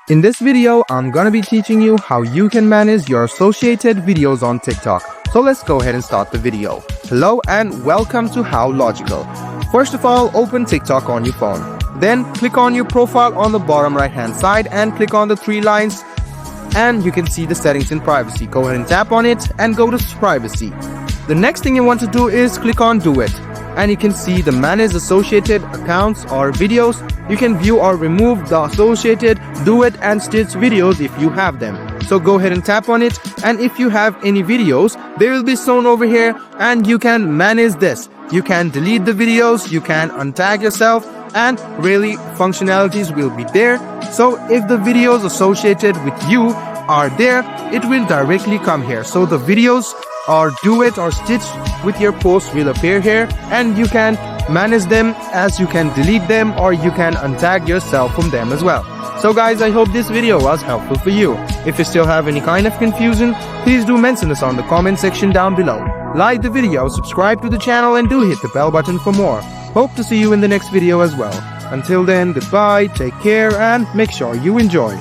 In this video, I'm gonna be teaching you how you can manage your associated videos on TikTok. So let's go ahead and start the video. Hello and welcome to How Logical. First of all, open TikTok on your phone. Then click on your profile on the bottom right hand side and click on the three lines and you can see the settings in privacy. Go ahead and tap on it and go to privacy. The next thing you want to do is click on do it. And you can see the manage associated accounts or videos. You can view or remove the associated do it and stitch videos if you have them. So go ahead and tap on it, and if you have any videos, they will be shown over here and you can manage this. You can delete the videos, you can untag yourself, and really functionalities will be there. So if the videos associated with you are there, it will directly come here. So the videos or do it or stitch with your post will appear here, and you can manage them as you can delete them or you can untag yourself from them as well. So guys, I hope this video was helpful for you. If you still have any kind of confusion, please do mention us on the comment section down below. Like the video, subscribe to the channel, and do hit the bell button for more. Hope to see you in the next video as well. Until then, goodbye, take care, and make sure you enjoy.